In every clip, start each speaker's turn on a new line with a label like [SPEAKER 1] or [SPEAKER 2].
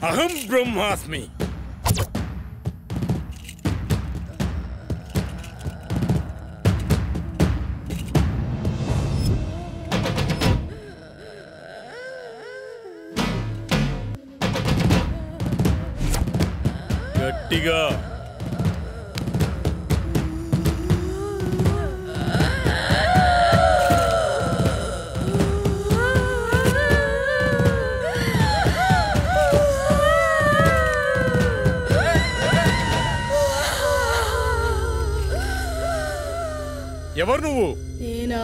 [SPEAKER 1] అహం బ్రహ్మాస్మి. గట్టిగా ఎవరు నువ్వు?
[SPEAKER 2] నేనా?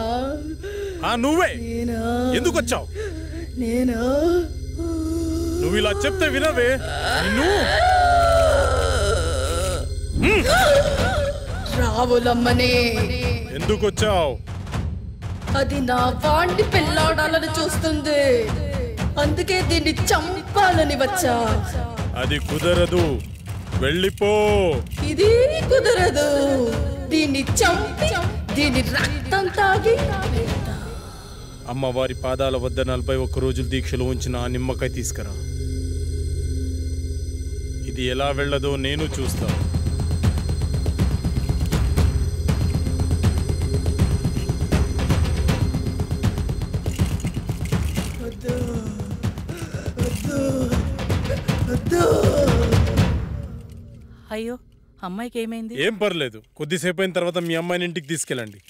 [SPEAKER 1] నువ్వే.
[SPEAKER 2] నేనా?
[SPEAKER 1] ఎందుకు వచ్చావు?
[SPEAKER 2] నేనా?
[SPEAKER 1] నువ్వు ఇలా చెప్తే వినవే.
[SPEAKER 2] రావులమ్మనే.
[SPEAKER 1] ఎందుకు వచ్చావు?
[SPEAKER 2] అది నా వాణ్ణి పెళ్ళాడాలని చూస్తుంది, అందుకే దీన్ని చంపాలని వచ్చా.
[SPEAKER 1] అది కుదరదు, వెళ్ళిపో.
[SPEAKER 2] ఇది కుదరదు, దీన్ని చంపి దీని రక్తం తాగి.
[SPEAKER 1] అమ్మవారి పాదాల వద్ద 41 రోజులు దీక్షలో ఉంచిన ఆ నిమ్మకాయ తీసుకురా. ఇది ఎలా వెళ్ళదో నేను చూస్తా.
[SPEAKER 3] అయ్యో, అమ్మాయికి ఏమైంది?
[SPEAKER 1] ఏం పర్లేదు, కొద్దిసేపు అయిన తర్వాత మీ అమ్మాయిని ఇంటికి తీసుకెళ్ళండి.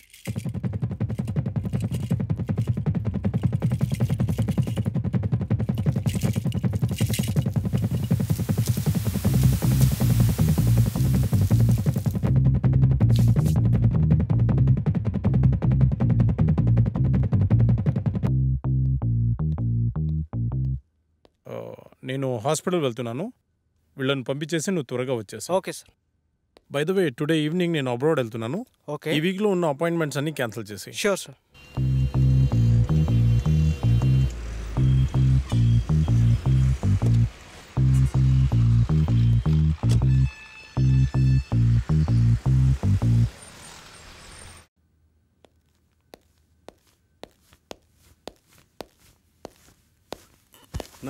[SPEAKER 1] నేను హాస్పిటల్ వెళ్తున్నాను, వీళ్ళని పంపించేసి నువ్వు త్వరగా వచ్చేసావు.
[SPEAKER 4] Okay sir.
[SPEAKER 1] By the way, today evening నేను అబ్రాడ్ వెళ్తున్నాను.
[SPEAKER 4] ఓకే.
[SPEAKER 1] ఈ వీక్లో ఉన్న అపాయింట్మెంట్స్ అన్ని క్యాన్సిల్ చేసి.
[SPEAKER 4] Sure sir.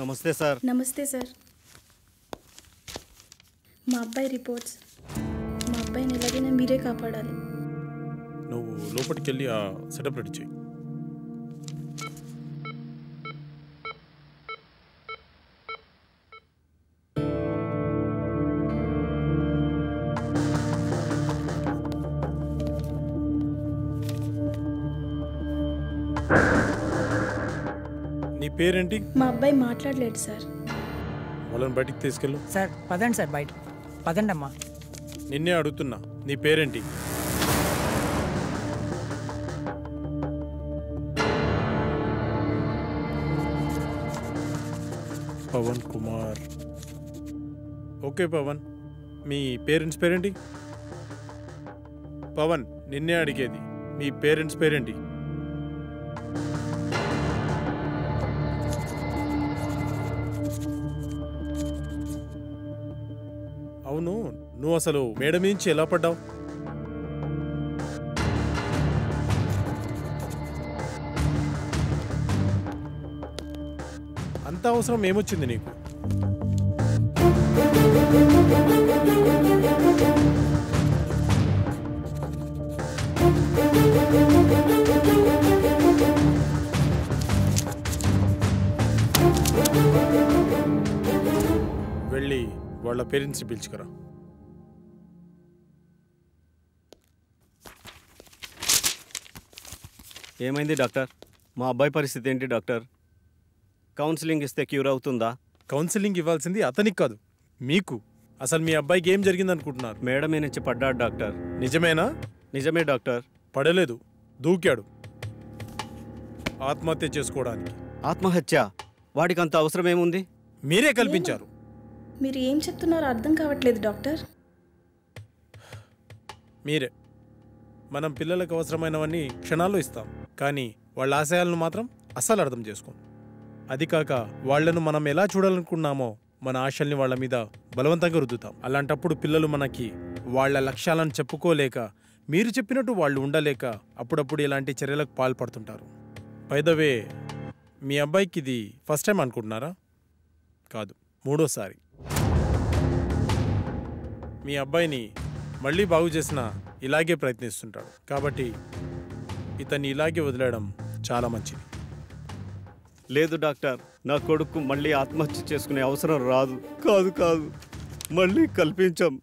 [SPEAKER 5] నమస్తే సార్.
[SPEAKER 6] నమస్తే సార్. మా అబ్బాయి రిపోర్ట్స్. మా అబ్బాయిని ఎలాగైనా మీరే కాపాడాలి.
[SPEAKER 1] నువ్వు లోపలికి వెళ్ళి ఆ సెటప్ రెడీ చేయి. నీ పేరేంటి?
[SPEAKER 6] మా అబ్బాయి మాట్లాడలేడు సార్.
[SPEAKER 1] వాళ్ళని బయటికి తీసుకెళ్ళు.
[SPEAKER 3] సార్ పదండి సార్, బయట పదండి అమ్మా.
[SPEAKER 1] నిన్నే అడుగుతున్నా, నీ పేరేంటి? పవన్ కుమార్. ఓకే పవన్, మీ పేరెంట్స్ పేరేంటి? పవన్, నిన్నే అడిగేది, మీ పేరెంట్స్ పేరేంటి? అవును, నువ్వు అసలు మేడ నుంచి ఎలా పడ్డావు? అంత అవసరం ఏమొచ్చింది నీకు? వెళ్ళి వాళ్ళ పేరెంట్స్ని పిలుచుకురా.
[SPEAKER 5] ఏమైంది డాక్టర్? మా అబ్బాయి పరిస్థితి ఏంటి డాక్టర్? కౌన్సిలింగ్ ఇస్తే క్యూర్ అవుతుందా?
[SPEAKER 1] కౌన్సిలింగ్ ఇవ్వాల్సింది అతనికి కాదు, మీకు. అసలు మీ అబ్బాయికి ఏం జరిగింది అనుకుంటున్నారు?
[SPEAKER 5] మేడ మీద నుంచి పడ్డాడు డాక్టర్.
[SPEAKER 1] నిజమేనా?
[SPEAKER 5] నిజమే డాక్టర్.
[SPEAKER 1] పడలేదు, దూకాడు ఆత్మహత్య చేసుకోవడానికి.
[SPEAKER 5] ఆత్మహత్య? వాడికి అంత అవసరం ఏముంది?
[SPEAKER 1] మీరే కల్పించారు.
[SPEAKER 6] మీరు ఏం చెప్తున్నారో అర్థం కావట్లేదు డాక్టర్.
[SPEAKER 1] మీరే. మనం పిల్లలకు అవసరమైనవన్నీ క్షణాల్లో ఇస్తాం, కానీ వాళ్ళ ఆశయాలను మాత్రం అస్సలు అర్థం చేసుకోం. అది కాక వాళ్లను మనం ఎలా చూడాలనుకున్నామో మన ఆశల్ని వాళ్ళ మీద బలవంతంగా రుద్దుతాం. అలాంటప్పుడు పిల్లలు మనకి వాళ్ళ లక్ష్యాలను చెప్పుకోలేక, మీరు చెప్పినట్టు వాళ్ళు ఉండలేక అప్పుడప్పుడు ఇలాంటి చర్యలకు పాల్పడుతుంటారు. బై ద వే, మీ అబ్బాయికి ఇది ఫస్ట్ టైం అనుకుంటున్నారా? కాదు, మూడోసారి. మీ అబ్బాయిని మళ్ళీ బాగు చేసినా ఇలాగే ప్రయత్నిస్తుంటాడు. కాబట్టి ఇతన్ని ఇలాగే వదిలేయడం చాలా మంచిది.
[SPEAKER 5] లేదు డాక్టర్, నా కొడుకు మళ్ళీ ఆత్మహత్య చేసుకునే అవసరం రాదు. కాదు మళ్ళీ కల్పించాం.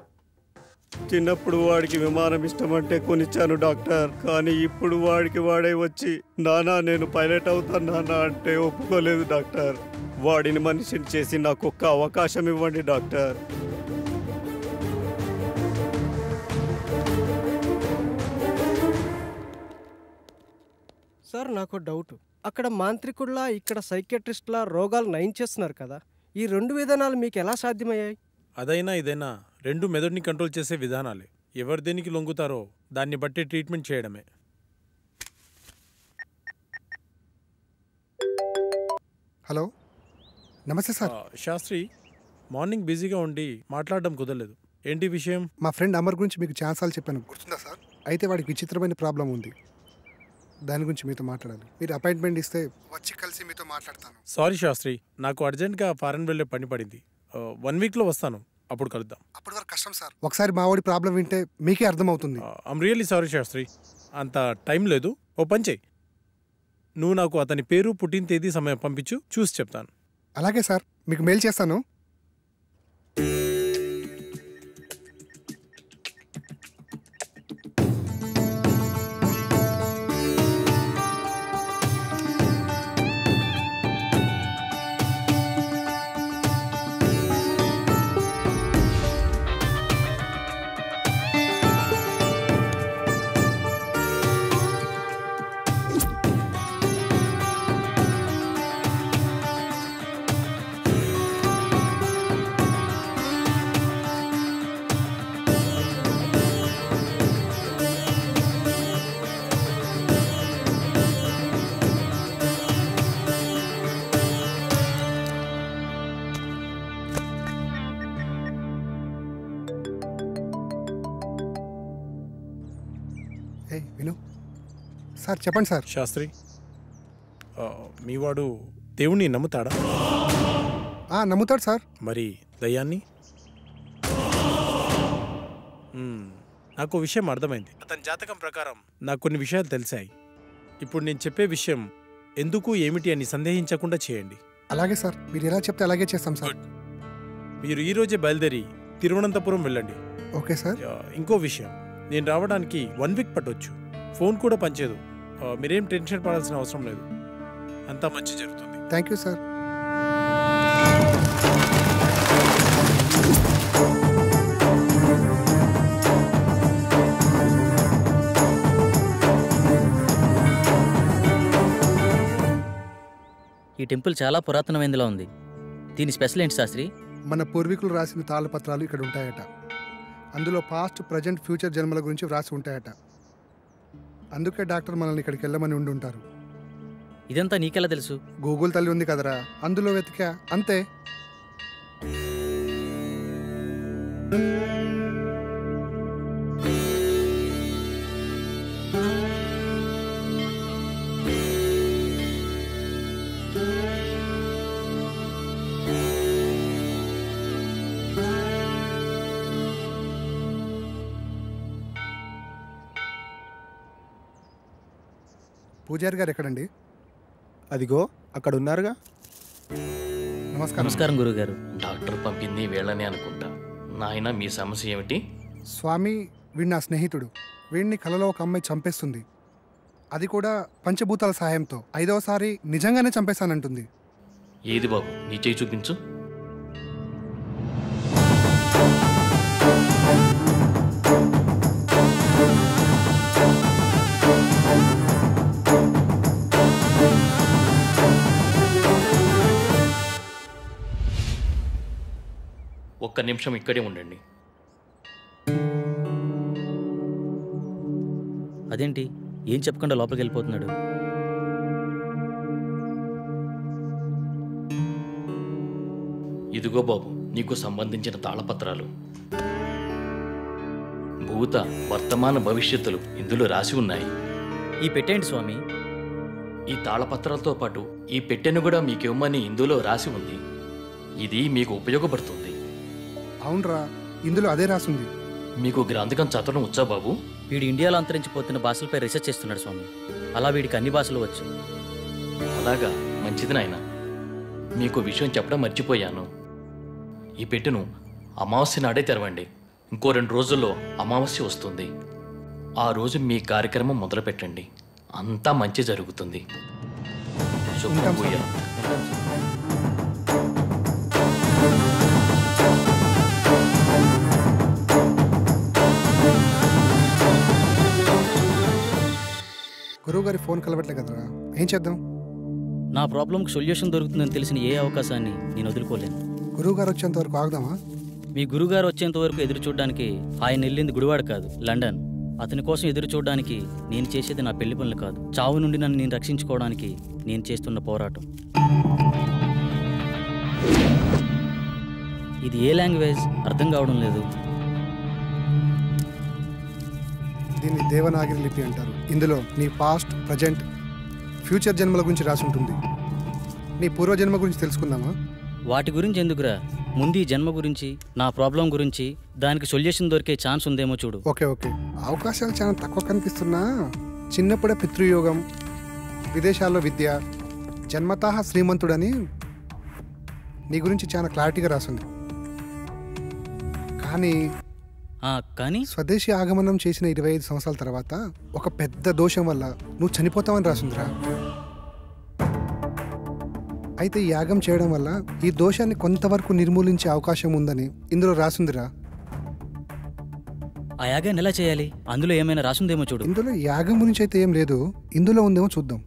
[SPEAKER 5] చిన్నప్పుడు వాడికి విమానం ఇష్టమంటే కొనిచ్చాను డాక్టర్. కానీ ఇప్పుడు వాడికి వాడే వచ్చి నానా నేను పైలట్ అవుతాను నానా అంటే ఒప్పుకోలేదు డాక్టర్. వాడిని మనిషిని చేసి నాకు ఒక్క అవకాశం ఇవ్వండి డాక్టర్.
[SPEAKER 4] సార్ నాకు డౌట్, అక్కడ మాంత్రికుల్లా ఇక్కడ సైకియాట్రిస్ట్లా రోగాలు నయం చేస్తున్నారు కదా, ఈ రెండు విధానాలు మీకు ఎలా సాధ్యమయ్యాయి?
[SPEAKER 1] అదైనా ఇదైనా రెండు మెదడుని కంట్రోల్ చేసే విధానాలే. ఎవరు దేనికి లొంగుతారో దాన్ని బట్టి ట్రీట్మెంట్ చేయడమే.
[SPEAKER 7] హలో, నమస్తే సార్.
[SPEAKER 1] శాస్త్రి, మార్నింగ్ బిజీగా ఉండి మాట్లాడడం కుదరలేదు. ఏంటి విషయం?
[SPEAKER 7] మా ఫ్రెండ్ అమర్ గురించి మీకు ఛాన్సాలు చెప్పాను, గుర్తుందా సార్? అయితే వాడికి విచిత్రమైన ప్రాబ్లం ఉంది. దాని గురించి మీతో మాట్లాడాలి. మీరు అపాయింట్మెంట్ ఇస్తే వచ్చి కలిసి మీతో మాట్లాడతాను.
[SPEAKER 1] సారీ శాస్త్రి, నాకు అర్జెంట్గా ఫారెన్ వెళ్ళే పని పడింది. 1 వీక్లో వస్తాను, అప్పుడు కలుద్దాం.
[SPEAKER 7] అప్పటి వరకు కష్టం సార్. ఒకసారి మా వాడి ప్రాబ్లం వింటే మీకే అర్థమవుతుంది.
[SPEAKER 1] ఐమ్ రియల్లీ సారీ శాస్త్రి, అంత టైం లేదు. ఓ పని చెయ్యి, నువ్వు నాకు అతని పేరు, పుట్టిన తేదీ, సమయం పంపించు, చూసి చెప్తాను.
[SPEAKER 7] అలాగే సార్, మీకు మెయిల్ చేస్తాను. విను సార్, చెప్పండి సార్.
[SPEAKER 1] శాస్త్రి, మీ వాడు దేవుణ్ణి నమ్ముతాడా?
[SPEAKER 7] నమ్ముతాడు సార్.
[SPEAKER 1] మరి దయ్యాన్ని? నాకు విషయం అర్థమైంది. అతని జాతకం ప్రకారం నాకు కొన్ని విషయాలు తెలిసాయి. ఇప్పుడు నేను చెప్పే విషయం ఎందుకు ఏమిటి అని సందేహించకుండా చేయండి.
[SPEAKER 7] అలాగే సార్, మీరు ఎలా చెప్తే అలాగే చేస్తాం సార్.
[SPEAKER 1] మీరు ఈరోజే బయలుదేరి తిరువనంతపురం వెళ్ళండి.
[SPEAKER 7] Okay sir.
[SPEAKER 1] ఇంకో విషయం, నేను రావడానికి 1 వీక్ పట్టొచ్చు. ఫోన్ కూడా పనిచేయదు. మీరేం టెన్షన్ పడాల్సిన అవసరం లేదు, అంతా మంచి జరుగుతుంది.
[SPEAKER 7] Thank you sir.
[SPEAKER 8] ఈ టెంపుల్ చాలా పురాతనమైనదిలా ఉంది. దీని స్పెషల్ ఏంటి శాస్త్రి?
[SPEAKER 7] మన పూర్వీకులు రాసిన తాళపత్రాలు ఇక్కడ ఉంటాయట. అందులో పాస్ట్, ప్రజెంట్, ఫ్యూచర్ జన్మల గురించి వ్రాసి ఉంటాయట. అందుకే డాక్టర్ మనల్ని ఇక్కడికి వెళ్ళమని ఉండుంటారు.
[SPEAKER 8] ఇదంతా నీకెలా తెలుసు?
[SPEAKER 7] గూగుల్ తల్లి ఉంది కదరా, అందులో వెతికా అంతే. పూజారి గారు ఎక్కడండి?
[SPEAKER 4] అదిగో అక్కడ ఉన్నారుగా.
[SPEAKER 7] నమస్కారం.
[SPEAKER 8] నమస్కారం గురుగారు.
[SPEAKER 9] డాక్టర్ పంపింది వీళ్ళని అనుకుంటా. నాయన, మీ సమస్య ఏమిటి?
[SPEAKER 7] స్వామి, వీడి నా స్నేహితుడు. వీడిని కలలో ఒక అమ్మాయి చంపేస్తుంది. అది కూడా పంచభూతాల సహాయంతో. 5వసారి నిజంగానే చంపేశానంటుంది.
[SPEAKER 9] ఏది బాబు, నీ చేయి చూపించు. ఒక్క నిమిషం ఇక్కడే ఉండండి.
[SPEAKER 8] అదేంటి, ఏం చెప్పకుండా లోపలికి వెళ్ళిపోతున్నాడు?
[SPEAKER 9] ఇదిగో బాబు, నీకు సంబంధించిన తాళపత్రాలు. భూత, వర్తమాన, భవిష్యత్తులు ఇందులో రాసి ఉన్నాయి.
[SPEAKER 8] ఈ పెట్టేంటి స్వామి?
[SPEAKER 9] ఈ తాళపత్రాలతో పాటు ఈ పెట్టెను కూడా మీకివ్వమని ఇందులో రాసి ఉంది. ఇది మీకు ఉపయోగపడుతుంది.
[SPEAKER 7] అవునరా, ఇందులో అదే రాసుంది.
[SPEAKER 9] మీకు గ్రంథకం చదవడం వచ్చా బాబు?
[SPEAKER 8] వీడు ఇండియాలో అంతరించిపోతున్న భాషలపై రీసెర్చ్ చేస్తున్నాడు స్వామి. అలా వీడికి అన్ని భాషలు వచ్చు.
[SPEAKER 9] అలాగా, మంచిది నాయన. మీకు విషయం చెప్పడం మర్చిపోయాను. ఈ పెట్టెను అమావాస్య నాడే తెరవండి. ఇంకో 2 రోజుల్లో అమావాస్య వస్తుంది. ఆ రోజు మీ కార్యక్రమం మొదలు పెట్టండి. అంతా మంచి జరుగుతుంది. శుభం భూయా.
[SPEAKER 7] గురువు గారి ఫోన్ కలవట్లే కదరా, ఏం చేద్దాం?
[SPEAKER 8] నా ప్రాబ్లంకి సొల్యూషన్ దొరుకుతుందని తెలిసిన ఏ అవకాశాన్ని నేను వదులుకోలేను.
[SPEAKER 7] గురువు గారు వచ్చేంత వరకు ఆగుదామా?
[SPEAKER 8] మీ గురుగారు వచ్చేంత వరకు ఎదురు చూడడానికి ఆయన వెళ్ళింది గుడివాడ కాదు, లండన్. అతని కోసం ఎదురు చూడడానికి నేను చేసేది నా పెళ్లి పనులు కాదు, చావు నుండి నన్ను నేను రక్షించుకోవడానికి నేను చేస్తున్న పోరాటం. ఇది ఏ లాంగ్వేజ్ అర్థం కావడం లేదు.
[SPEAKER 7] దీన్ని దేవనాగరి లిపి అంటారు. ఇందులో నీ పాస్ట్, ప్రజెంట్, ఫ్యూచర్ జన్మల గురించి రాసి ఉంటుంది. నీ పూర్వజన్మ గురించి తెలుసుకుందామా?
[SPEAKER 8] వాటి గురించి ఎందుకురా, ముందు ఈ జన్మ గురించి, నా ప్రాబ్లం గురించి, దానికి సొల్యూషన్ దొరికే ఛాన్స్ ఉందేమో చూడు.
[SPEAKER 7] ఓకే ఓకే, అవకాశాలు చాలా తక్కువ కనిపిస్తున్నా చిన్నప్పుడే పితృయోగం, విదేశాల్లో విద్య, జన్మతః శ్రీమంతుడని నీ గురించి చాలా క్లారిటీగా రాసింది. కానీ స్వదేశీ ఆగమనం చేసిన 25 సంవత్సరాల తర్వాత ఒక పెద్ద దోషం వల్ల నువ్వు చనిపోతావని రాసిందిరా. అయితే ఈ యాగం చేయడం వల్ల ఈ దోషాన్ని కొంతవరకు నిర్మూలించే అవకాశం ఉందని ఇందులో రాసిందిరా.
[SPEAKER 8] ఆ యాగాన్ని ఎలా చేయాలి? అందులో ఏమైనా రాసిందేమో చూడు.
[SPEAKER 7] ఇందులో యాగం గురించి అయితే ఏం లేదు, ఇందులో ఉందేమో చూద్దాం.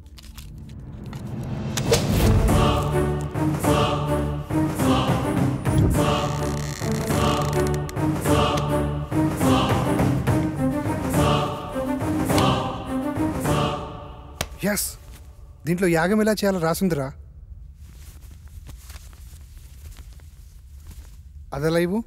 [SPEAKER 7] ఎస్, దీంట్లో యాగం ఎలా చేయాలో రాసిందిరా. అదలైవు.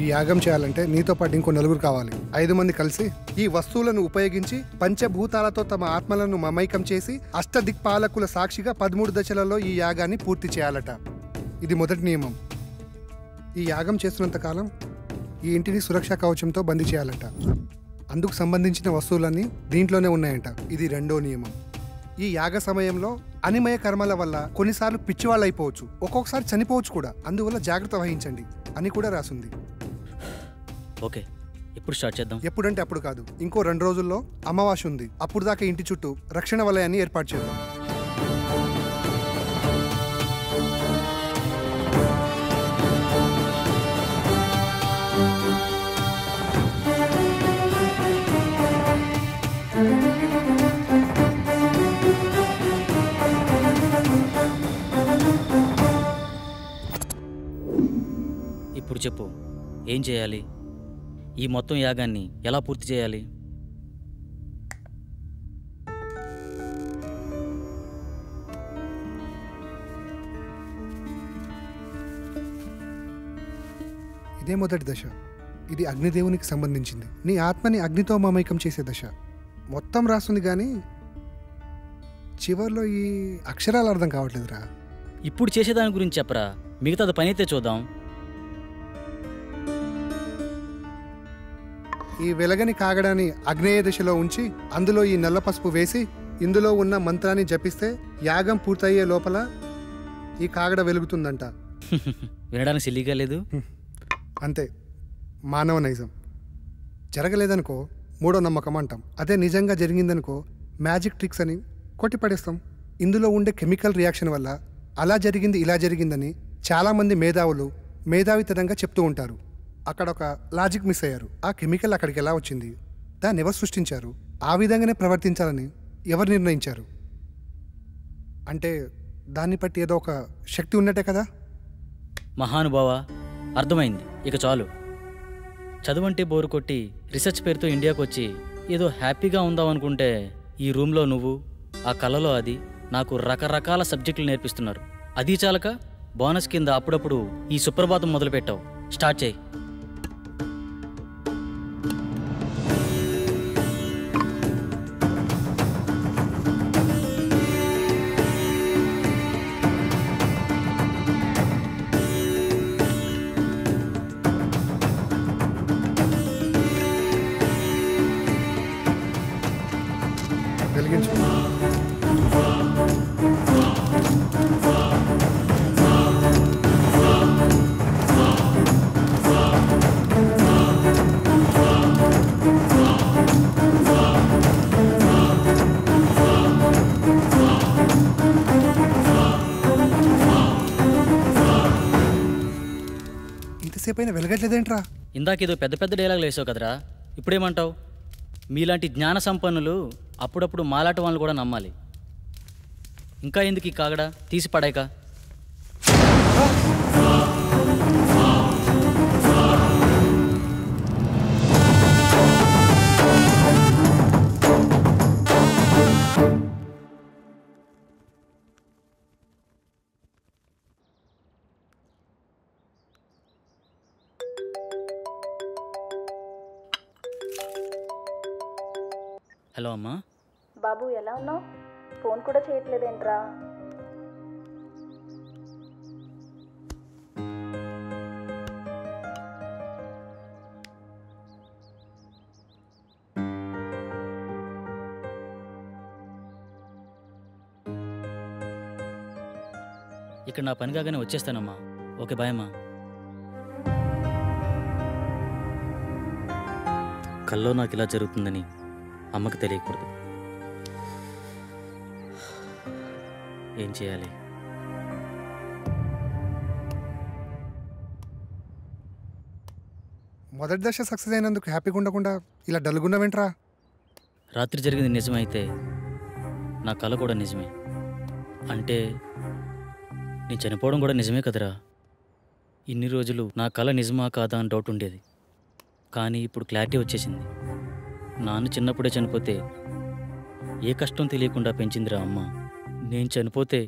[SPEAKER 7] ఈ యాగం చేయాలంటే నీతో పాటు ఇంకో 4 కావాలి. 5 మంది కలిసి ఈ వస్తువులను ఉపయోగించి పంచభూతాలతో తమ ఆత్మలను మమైకం చేసి అష్టదిక్పాలకుల సాక్షిగా 13 దశలలో ఈ యాగాన్ని పూర్తి చేయాలట. ఇది మొదటి నియమం. ఈ యాగం చేస్తున్నంత కాలం ఈ ఇంటిని సురక్షా కవచంతో బందీ చేయాలట. అందుకు సంబంధించిన వస్తువులన్నీ దీంట్లోనే ఉన్నాయంట. ఇది 2వ నియమం. ఈ యాగ సమయంలో అనిమయ కర్మల వల్ల కొన్నిసార్లు పిచ్చివాళ్ళు అయిపోవచ్చు, ఒక్కొక్కసారి చనిపోవచ్చు కూడా. అందువల్ల జాగ్రత్త వహించండి అని కూడా రాసింది.
[SPEAKER 8] ఓకే, ఇప్పుడు స్టార్ట్ చేద్దాం.
[SPEAKER 7] ఎప్పుడంటే అప్పుడు కాదు, ఇంకో 2 రోజుల్లో అమావాస్య ఉంది. అప్పుడు దాకా ఇంటి చుట్టూ రక్షణ వలయాన్ని ఏర్పాటు చేద్దాం.
[SPEAKER 8] ఇప్పుడు చెప్పు, ఏం చేయాలి? ఈ మొత్తం యాగాన్ని ఎలా పూర్తి చేయాలి?
[SPEAKER 7] ఇదే మొదటి దశ. ఇది అగ్నిదేవునికి సంబంధించింది. నీ ఆత్మని అగ్నితో మమైకం చేసే దశ. మొత్తం రాస్తుంది కానీ చివర్లో ఈ అక్షరాలు అర్థం కావట్లేదురా.
[SPEAKER 8] ఇప్పుడు చేసేదాని గురించి చెప్పరా, మిగతాది పని అయితే చూద్దాం.
[SPEAKER 7] ఈ వెలగని కాగడాన్ని అగ్నేయ దిశలో ఉంచి అందులో ఈ నల్ల పసుపు వేసి ఇందులో ఉన్న మంత్రాన్ని జపిస్తే యాగం పూర్తయ్యే లోపల ఈ కాగడ వెలుగుతుందంట.
[SPEAKER 8] వినడానికి సిల్లీగా లేదు.
[SPEAKER 7] అంతే, మానవ నైజం. జరగలేదనుకో 3వ నమ్మకం అంటాం. అదే నిజంగా జరిగిందనుకో మ్యాజిక్ ట్రిక్స్ అని కొట్టిపడేస్తాం. ఇందులో ఉండే కెమికల్ రియాక్షన్ వల్ల అలా జరిగింది ఇలా జరిగిందని చాలామంది మేధావులు మేధావితనంగా చెప్తూ ఉంటారు. అక్కడ ఒక లాజిక్ మిస్ అయ్యారు. ఆ కెమికల్ అక్కడికి ఎలా వచ్చింది, దాన్ని ఎవరు సృష్టించారు, ఆ విధంగానే ప్రవర్తించాలని ఎవరు నిర్ణయించారు? అంటే దాన్ని బట్టి ఏదో ఒక శక్తి ఉన్నట్టే కదా.
[SPEAKER 8] మహానుభావ, అర్థమైంది. ఇక చాలు. చదువంటే బోరు కొట్టి రీసెర్చ్ పేరుతో ఇండియాకు వచ్చి ఏదో హ్యాపీగా ఉందాం అనుకుంటే ఈ రూమ్లో నువ్వు, ఆ కళలో అది నాకు రకరకాల సబ్జెక్టులు నేర్పిస్తున్నారు. అది చాలక బోనస్ కింద అప్పుడప్పుడు ఈ సుప్రభాతం మొదలుపెట్టావు. స్టార్ట్ చేయి.
[SPEAKER 7] ఇంతసేపు అయినా వెలగట్లేదేంట్రా?
[SPEAKER 8] ఇందాకేదో పెద్ద పెద్ద డైలాగులు వేసావు కదరా, ఇప్పుడేమంటావు? మీలాంటి జ్ఞాన సంపన్నులు అప్పుడప్పుడు మాలాట వాళ్ళని కూడా నమ్మాలి. ఇంకా ఎందుకు ఈ కాగడా, తీసి పడాయిక. హలో అమ్మా.
[SPEAKER 6] బాబు ఎలా ఉన్నావు? ఫోన్ కూడా చేయట్లేదేంట్రా?
[SPEAKER 8] ఇక్కడ నా పని కాగానే వచ్చేస్తానమ్మా. ఓకే బాయ్ అమ్మా. కల్లో నాకు ఇలా జరుగుతుందని అమ్మకి తెలియకూడదు. ఏం చేయాలి?
[SPEAKER 7] మొదటి దశ సక్సెస్ అయినందుకు హ్యాపీగా ఉండకుండా ఇలా డల్గున్నావేంట్రా?
[SPEAKER 8] రాత్రి జరిగింది నిజమైతే నా కళ కూడా నిజమే. అంటే నేను చనిపోవడం కూడా నిజమే కదరా. ఇన్ని రోజులు నా కళ నిజమా కాదా అని డౌట్ ఉండేది. కానీ ఇప్పుడు క్లారిటీ వచ్చేసింది. నాన్న చిన్నప్పుడే చనిపోతే ఏ కష్టం తెలియకుండా పెంచిందిరా అమ్మ. నేను చనిపోతే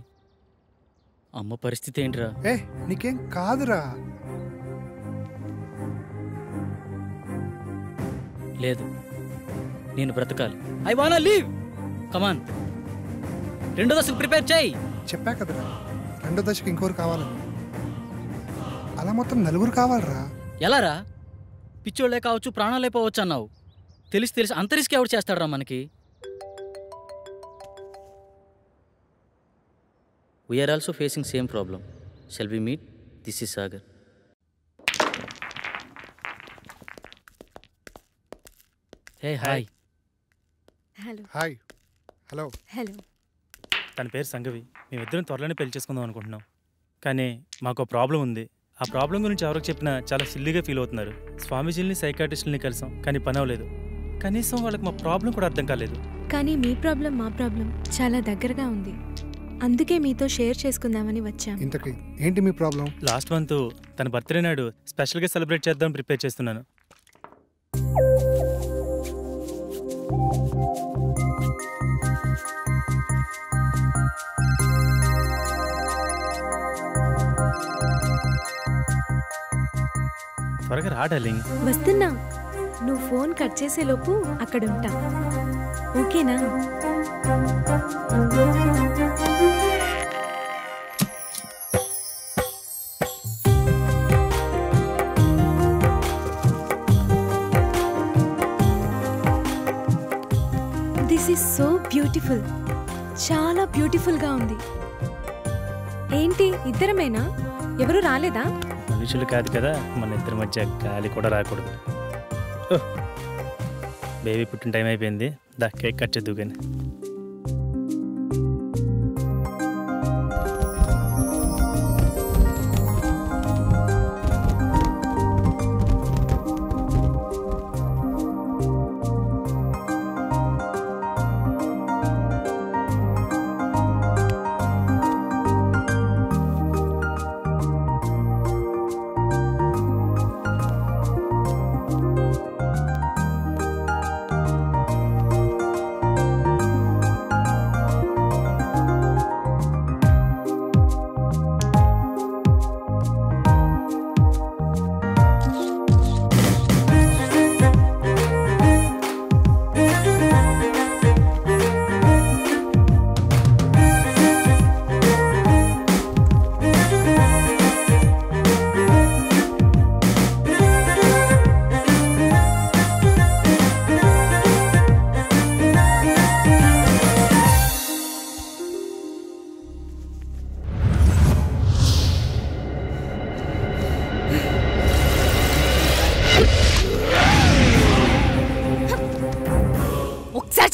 [SPEAKER 8] అమ్మ పరిస్థితి ఏంట్రా?
[SPEAKER 7] నీకేం కాదురా.
[SPEAKER 8] లేదు, నేను బ్రతకాలి. I want live. కమాన్, రెండో దశకు ప్రిపేర్ చేయి.
[SPEAKER 7] చెప్పా కదరా, రెండో దశకు ఇంకోరు కావాలని. అలా మొత్తం నలుగురు కావాలరా.
[SPEAKER 8] ఎలారా? పిచ్చోళ్లే కావచ్చు, ప్రాణాలే పోవచ్చు అన్నావు. తెలిసి అంత రిస్క్ ఎవరు చేస్తాడరా మనకి? We are also facing same problem. Shall we meet? This is Sagar. Hey hi.
[SPEAKER 6] Hello.
[SPEAKER 7] Hi. Hello.
[SPEAKER 6] Hello.
[SPEAKER 1] తన పేరు సంగవి. మేమిద్దరం త్వరలోనే పెళ్లి చేసుకుందాం అనుకుంటున్నాం. కానీ మాకు ప్రాబ్లం ఉంది. ఆ ప్రాబ్లం గురించి ఎవరికి చెప్పినా చాలా సిల్లీగా ఫీల్ అవుతున్నారు. స్వామీజీని, సైకాట్రిస్టులని కలిసాం, కానీ పని అవ్వలేదు. కనీసం వాళ్ళకి మా ప్రాబ్లం కూడా అర్థం కాలేదు.
[SPEAKER 10] కానీ మీ ప్రాబ్లం మా ప్రాబ్లం చాలా దగ్గరగా ఉంది. అందుకే మీతో షేర్ చేసుకుందామని వచ్చాం.
[SPEAKER 7] ఇంతకీ ఏంటి మీ ప్రాబ్లం?
[SPEAKER 1] లాస్ట్ మంత్ తన బర్త్డే నాడు స్పెషల్గా సెలబ్రేట్ చేద్దాం ప్రిపేర్ చేస్తున్నాను. త్వరగా రా డార్లింగ్.
[SPEAKER 10] వస్తున్నా. నువ్వు ఫోన్ కట్ చేసేలోపు అక్కడ ఉంటా. ఓకేనా? This is so beautiful. చాలా బ్యూటిఫుల్గా ఉంది. ఏంటి ఇద్దరమేనా? ఎవరు రాలేదా?
[SPEAKER 1] మనుషులు కాదు కదా, మన ఇద్దరి మధ్య గాలి కూడా రాకూడదు. బేబీ పుట్టిన టైం అయిపోయింది. దా కేక్ కట్ చేద్దు. కానీ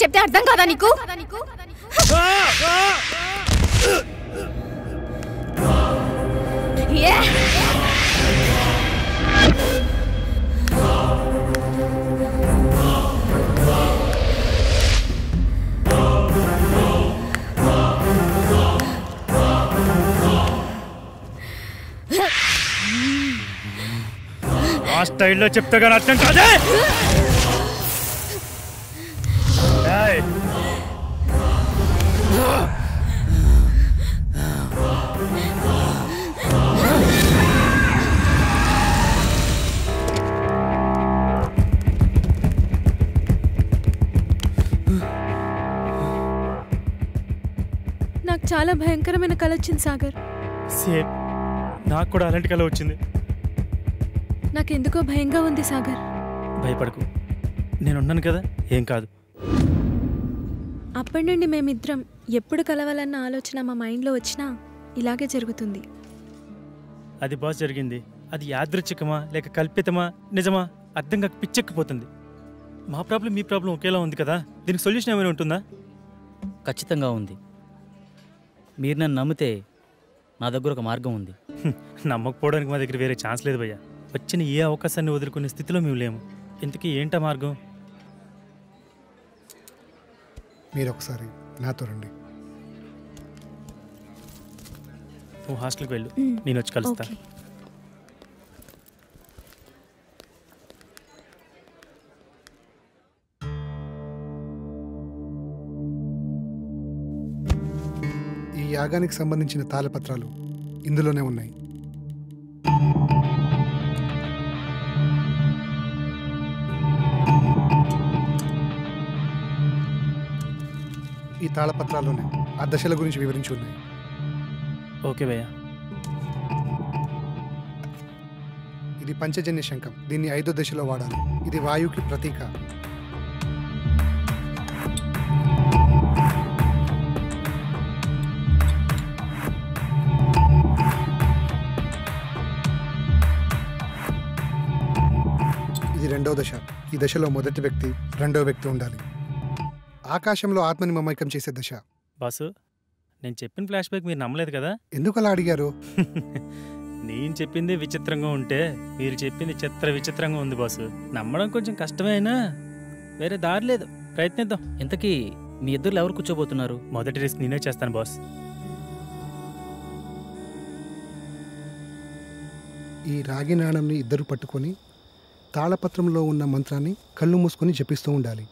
[SPEAKER 10] చెప్తే అర్థం కాదా నీకు?
[SPEAKER 11] మా స్టైల్లో చెప్తే కానీ అర్థం కాదే. ఏయ్!
[SPEAKER 10] నాకు చాలా భయంకరమైన కల వచ్చింది సాగర్.
[SPEAKER 11] సేమ్ నాకు కూడా అలాంటి కల వచ్చింది.
[SPEAKER 10] నాకెందుకో భయంగా ఉంది సాగర్.
[SPEAKER 11] భయపడకు, నేనున్నాను కదా, ఏం కాదు.
[SPEAKER 10] అప్పటి నుండి మేమిద్దరం ఎప్పుడు కలవాలన్న ఆలోచన మా మైండ్లో వచ్చినా ఇలాగే జరుగుతుంది.
[SPEAKER 11] అది బాస్ జరిగింది. అది యాదృచ్ఛికమా లేక కల్పితమా నిజమా అర్థం కాక పిచ్చెక్కిపోతుంది. మా ప్రాబ్లం మీ ప్రాబ్లం ఒకేలా ఉంది కదా, దీనికి సొల్యూషన్ ఏమైనా ఉంటుందా?
[SPEAKER 8] ఖచ్చితంగా ఉంది. మీరు నన్ను నమ్మితే నా దగ్గర ఒక మార్గం ఉంది.
[SPEAKER 11] నమ్మకపోవడానికి మా దగ్గర వేరే ఛాన్స్ లేదు భయ్యా. వచ్చిన ఏ అవకాశాన్ని వదులుకునే స్థితిలో మేము లేము. ఇంతకీ ఏంటా మార్గం?
[SPEAKER 7] మీరు ఒకసారి నాతో రండి.
[SPEAKER 11] నువ్వు హాస్టల్కి వెళ్ళు, నేను వచ్చి కలుస్తా.
[SPEAKER 7] ఈ యాగానికి సంబంధించిన తాళపత్రాలు ఇందులోనే ఉన్నాయి. ఈ తాళపత్రాల్లోనే ఆ దశల గురించి వివరించి ఉన్నాయి.
[SPEAKER 11] ఓకే భయ్యా.
[SPEAKER 7] ఇది పంచజన్య శంఖం. దీన్ని 5వ దశలో వాడాలి. ఇది వాయువుకి ప్రతీక. ఇది 2వ దశ. ఈ దశలో మొదటి వ్యక్తి, 2వ వ్యక్తి ఉండాలి. ఆకాశంలో ఆత్మని మమైకం చేసే దశ.
[SPEAKER 11] బాసు, నేను చెప్పిన ఫ్లాష్ బ్యాక్ మీరు నమ్మలేదు కదా?
[SPEAKER 7] ఎందుకు అలా అడిగారు?
[SPEAKER 11] నేను చెప్పింది విచిత్రంగా ఉంటే మీరు చెప్పింది విచిత్రంగా ఉంది బాసు. నమ్మడం కొంచెం కష్టమైనా వేరే దారి లేదు, ప్రయత్నిద్దాం.
[SPEAKER 8] ఇంతకీ మీ ఇద్దరు ఎవరు కూర్చోబోతున్నారు?
[SPEAKER 11] మొదటి రిస్క్ నేనే చేస్తాను బాస్.
[SPEAKER 7] ఈ రాగి నాణంని ఇద్దరు పట్టుకొని తాళపత్రంలో ఉన్న మంత్రాన్ని కళ్ళు మూసుకొని జపిస్తూ ఉండాలి.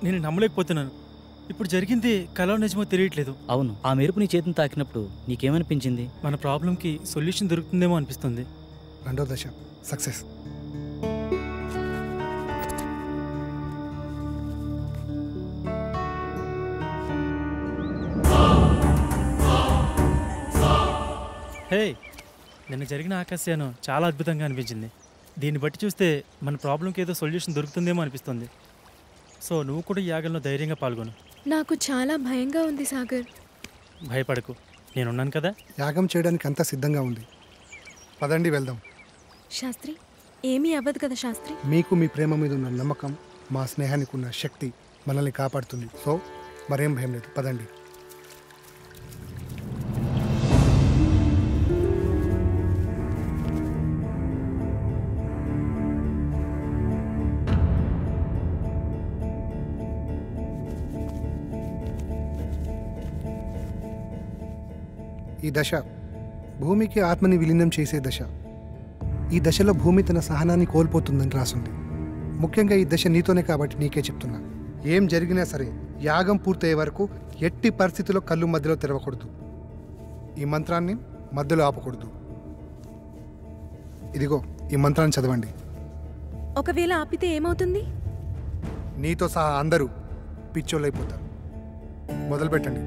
[SPEAKER 11] నేను నమ్మలేకపోతున్నాను. ఇప్పుడు జరిగింది కలో నిజమో తెలియట్లేదు.
[SPEAKER 8] అవును, ఆ మెరుపు నీ చేతిని తాకినప్పుడు నీకేమనిపించింది?
[SPEAKER 11] మన ప్రాబ్లంకి సొల్యూషన్ దొరుకుతుందేమో అనిపిస్తుంది.
[SPEAKER 7] 2వ దశ సక్సెస్.
[SPEAKER 11] హే, నిన్న జరిగిన ఆకాశయానం చాలా అద్భుతంగా అనిపించింది. దీన్ని బట్టి చూస్తే మన ప్రాబ్లంకి ఏదో సొల్యూషన్ దొరుకుతుందేమో అనిపిస్తుంది. సో నువ్వు కూడా ఈ యాగంలో ధైర్యంగా పాల్గొను.
[SPEAKER 10] నాకు చాలా భయంగా ఉంది సాగర్.
[SPEAKER 11] భయపడకు, నేనున్నాను కదా.
[SPEAKER 7] యాగం చేయడానికి అంతా సిద్ధంగా ఉంది. పదండి వెళ్దాం.
[SPEAKER 10] శాస్త్రి, ఏమీ అవ్వదు కదా శాస్త్రి?
[SPEAKER 7] మీకు మీ ప్రేమ మీద ఉన్న నమ్మకం, మా స్నేహానికి ఉన్న శక్తి మనల్ని కాపాడుతుంది. సో మరేం భయం లేదు, పదండి. ఈ దశ భూమికి ఆత్మని విలీనం చేసే దశ. ఈ దశలో భూమి తన సహనాన్ని కోల్పోతుందని రాసుంది. ముఖ్యంగా ఈ దశ నీతోనే కాబట్టి నీకే చెప్తున్నా. ఏం జరిగినా సరే యాగం పూర్తయ్యే వరకు ఎట్టి పరిస్థితుల్లో కళ్ళు మధ్యలో తెరవకూడదు. ఈ మంత్రాన్ని మధ్యలో ఆపకూడదు. ఇదిగో ఈ మంత్రాన్ని చదవండి.
[SPEAKER 10] ఒకవేళ ఆపితే ఏమవుతుంది?
[SPEAKER 7] నీతో సహా అందరూ పిచ్చోళ్ళైపోతారు. మొదలు పెట్టండి.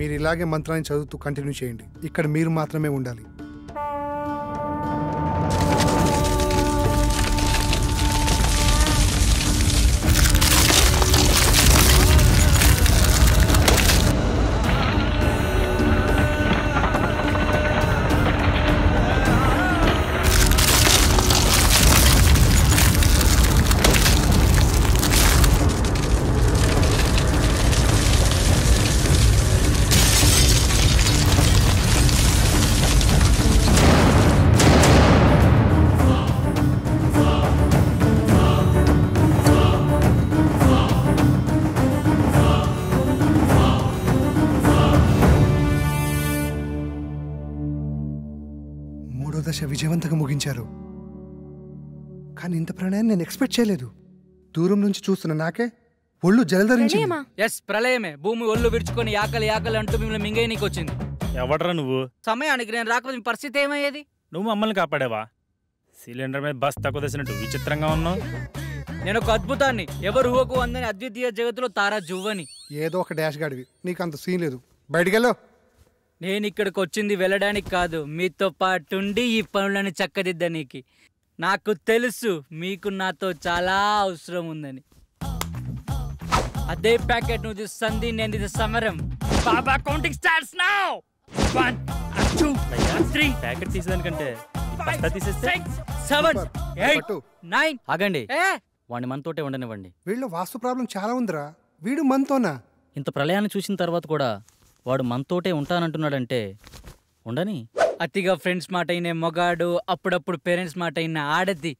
[SPEAKER 7] మీరు ఇలాగే మంత్రాన్ని చదువుతూ కంటిన్యూ చేయండి. ఇక్కడ మీరు మాత్రమే ఉండాలి. దశ విజయవంతంగా ముగించారు. కానీ ఇంత ప్రణయాన్ని నేను ఎక్స్పెక్ట్ చేయలేదు. దూరం నుంచి చూస్తున్న నాకే ఒళ్ళు జలధరించింది.
[SPEAKER 8] ఎస్, ప్రళయమే. భూమి ఒళ్ళు విరుచుకొని ఆకలి అంటూ మిమ్మల్ని మింగేయనీకి వచ్చింది.
[SPEAKER 11] ఎవడరా నువ్వు?
[SPEAKER 8] సమయానికి నేను రాకపోతే మీ పరిస్థితి ఏమయ్యేది?
[SPEAKER 11] నువ్వు మమ్మల్ని కాపాడావా? సిలిండర్ మీద బస్ తక్కువ తెచ్చినట్టు విచిత్రంగా ఉన్నావు.
[SPEAKER 8] నేను ఒక అద్భుతాన్ని, ఎవరు ఊహకు అందని అద్వితీయ జగత్తులో తారా జువ్వని.
[SPEAKER 7] ఏదో ఒక డాష్ గాడివి, నీకు అంత సీన్ లేదు. బయటికెళ్ళు.
[SPEAKER 8] నేను ఇక్కడికి వచ్చింది వెళ్ళడానికి కాదు, మీతో పాటుండి ఈ పనులను చక్కదిద్దనీకి. నాకు తెలుసు మీకు నాతో చాలా అవసరం ఉందని. అదే ప్యాకెట్ నువ్వు సంధి, నేను ఇది సమరం. బాబా కౌంటింగ్ స్టార్ట్స్ నౌ. 1 2 3
[SPEAKER 11] ప్యాకెట్ తీసేదానికంటే బస్తా తీసేస్తే
[SPEAKER 8] 7 8 9.
[SPEAKER 12] ఆగండి, వాడిని మనతోటే ఉండనివ్వండి.
[SPEAKER 7] వీళ్ళు వాస్తు ప్రాబ్లం చాలా ఉందిరా. వీడు మనతోనా?
[SPEAKER 12] ఇంత ప్రళయాన్ని చూసిన తర్వాత కూడా వాడు మనతోటే ఉంటానంటున్నాడంటే ఉండని.
[SPEAKER 8] అతిగా ఫ్రెండ్స్ మాట అయిన మొగాడు, అప్పుడప్పుడు పేరెంట్స్ మాట అయిన ఆడది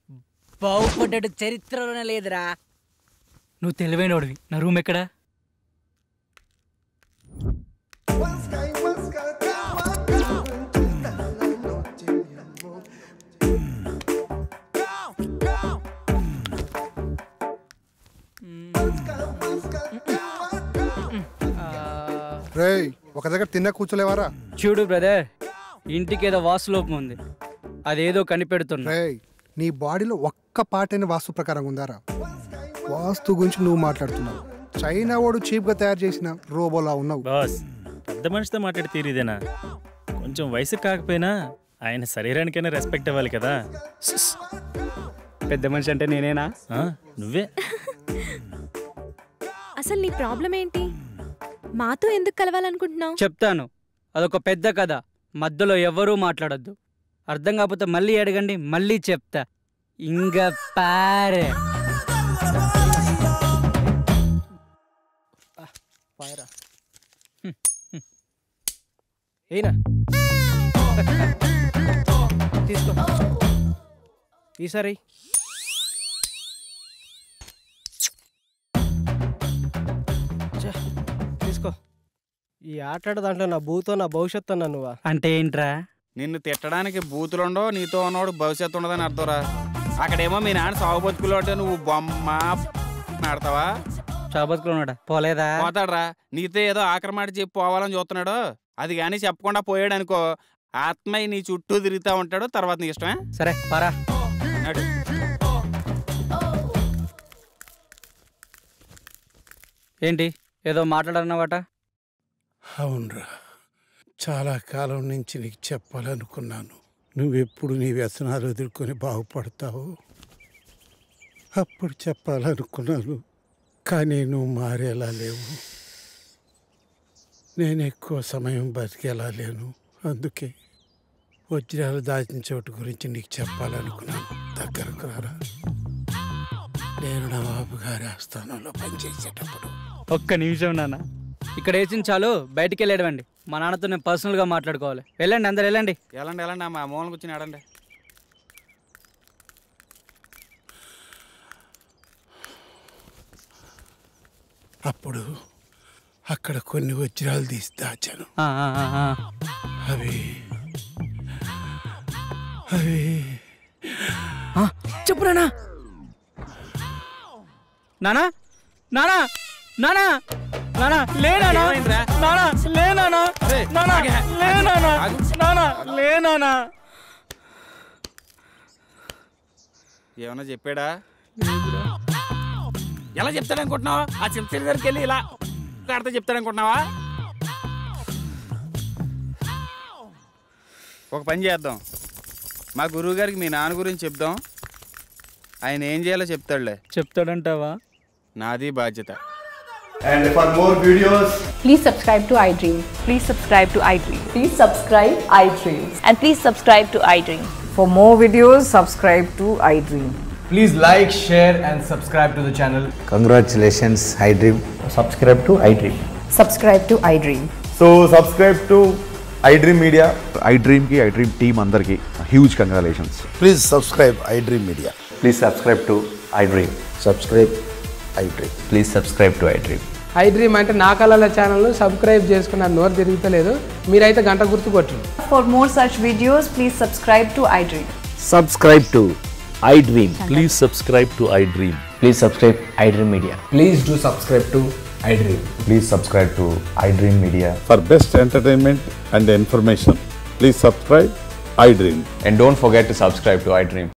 [SPEAKER 8] బాగుపడ్డాడు చరిత్రలోనే లేదురా. నువ్వు తెలివైనోడివి. నా రూమ్ ఎక్కడా?
[SPEAKER 7] రేయ్, ఒక దగ్గర తిన్నా కూర్చోలేవారా?
[SPEAKER 8] చూడు బ్రదర్, ఇంటికి ఏదో వాస్తులోపం ఉంది, అదేదో కనిపెడుతున్నా.
[SPEAKER 7] రేయ్, నీ బాడీలో ఒక్క పాటైన వాస్తు ప్రకారం ఉందారా? వాస్తు గురించి నువ్వు మాట్లాడుతున్నావు. చైనా వాడు చీప్గా తయారు చేసిన రోబోలా ఉన్నావు.
[SPEAKER 11] బాస్, పెద్ద మనిషితో మాట్లాడి తీరిదేనా? కొంచెం వయసు కాకపోయినా ఆయన శరీరానికైనా రెస్పెక్ట్ ఇవ్వాలి కదా.
[SPEAKER 8] పెద్ద మనిషి అంటే నేనేనా?
[SPEAKER 11] నువ్వే.
[SPEAKER 10] అసలు నీ ప్రాబ్లం ఏంటి? మాతో ఎందుకు కలవాలనుకుంటున్నావు?
[SPEAKER 8] చెప్తాను. అదొక పెద్ద కథ, మధ్యలో ఎవరూ మాట్లాడొద్దు. అర్థం కాకపోతే మళ్ళీ అడగండి, మళ్ళీ చెప్తా. ఇంగ పారే
[SPEAKER 4] ఏనా తీసుకో. ఈసారి తీసుకో. ఈ ఆటాడు దాంట్లో నా భూతో నా భవిష్యత్తు అన్నా నువ్వా?
[SPEAKER 8] అంటే ఏంట్రా?
[SPEAKER 13] నిన్ను తిట్టడానికి బూతులుండో, నీతో ఉన్నవాడు భవిష్యత్తు ఉండదని అర్థంరా. అక్కడేమో మీ నాన్న సాగు బతుకులు అంటే నువ్వు బొమ్మ ఆడతావా?
[SPEAKER 8] సాగు బతుకులు ఉన్నాడా? పోలేదా?
[SPEAKER 13] పోతాడరా. నీతో ఏదో ఆక్రమాట చెప్పి పోవాలని చూస్తున్నాడు. అది కానీ చెప్పకుండా పోయాడు అనుకో, ఆత్మయ్య నీ చుట్టూ తిరుగుతూ ఉంటాడు. తర్వాత నీ ఇష్టమే.
[SPEAKER 8] సరే పరా. ఏంటి ఏదో మాట్లాడన్నావాట?
[SPEAKER 14] అవునరా, చాలా కాలం నుంచి నీకు చెప్పాలనుకున్నాను. నువ్వెప్పుడు నీ వ్యసనాలు ఎదుర్కొని బాగుపడతావు అప్పుడు చెప్పాలనుకున్నాను. కానీ నువ్వు మారేలా లేవు. నేను ఎక్కువ సమయం బతికేలా లేను. అందుకే వజ్రాలు దాచిన చోటు గురించి నీకు చెప్పాలనుకున్నాను. దగ్గరకు రారా. నేను నవాబు గారి ఆస్థానంలో పనిచేసేటప్పుడు.
[SPEAKER 8] ఒక్క నిమిషం నాన్న, ఇక్కడ వేసిన చాలు, బయటికి వెళ్ళేడండి. మా నాన్నతో నేను పర్సనల్గా మాట్లాడుకోవాలి. వెళ్ళండి, అందరు వెళ్ళండి.
[SPEAKER 13] వెళ్ళండి మా మూలకి వచ్చి ఆడండి.
[SPEAKER 14] అప్పుడు అక్కడ కొన్ని వజ్రాలు తీసి దాచాను. అవి అవి
[SPEAKER 8] చెప్పు నానా. నానా నానా నానా నానా లేనా నానా లేనా నానా లేనా నానా లేనా.
[SPEAKER 13] ఏమన్నా చెప్పాడా? ఎలా చెప్తాడనుకుంటున్నావా? ఆ చెప్తే దగ్గరికి వెళ్ళి ఇలా ఆడితే చెప్తాడనుకుంటున్నావా? ఒక పని చేద్దాం, మా గురువు గారికి మీ నాన్న గురించి చెప్దాం. ఆయన ఏం చేయాలో చెప్తాడులే.
[SPEAKER 15] చెప్తాడంటావా?
[SPEAKER 13] నాది బాధ్యత.
[SPEAKER 16] And for more videos,
[SPEAKER 17] please subscribe to iDream. Please subscribe to iDream. Please subscribe iDream. And please subscribe to iDream.
[SPEAKER 18] For more videos, subscribe to iDream.
[SPEAKER 16] please like, share and subscribe to the channel.
[SPEAKER 19] Congratulations, iDream. Subscribe to iDream.
[SPEAKER 18] Subscribe to iDream.
[SPEAKER 20] So subscribe to iDream Media. iDream ki iDream team andarki huge congratulations.
[SPEAKER 19] Please subscribe iDream Media.
[SPEAKER 20] Please subscribe to iDream.
[SPEAKER 19] Subscribe iDream.
[SPEAKER 20] Please subscribe to iDream.
[SPEAKER 21] iDream అంటే నా కళల ఛానల్ను subscribe చేసుకున్న నోరు తిరుగుతలేదు. మీరైతే గంట గుర్తు కొట్టండి.
[SPEAKER 17] For more such videos, please subscribe to iDream.
[SPEAKER 22] Subscribe to iDream. Please subscribe to iDream.
[SPEAKER 19] Please subscribe iDream Media.
[SPEAKER 16] Please do subscribe to iDream.
[SPEAKER 20] Please subscribe to iDream Media.
[SPEAKER 23] For best entertainment and information, please subscribe iDream.
[SPEAKER 20] And don't forget to subscribe to iDream.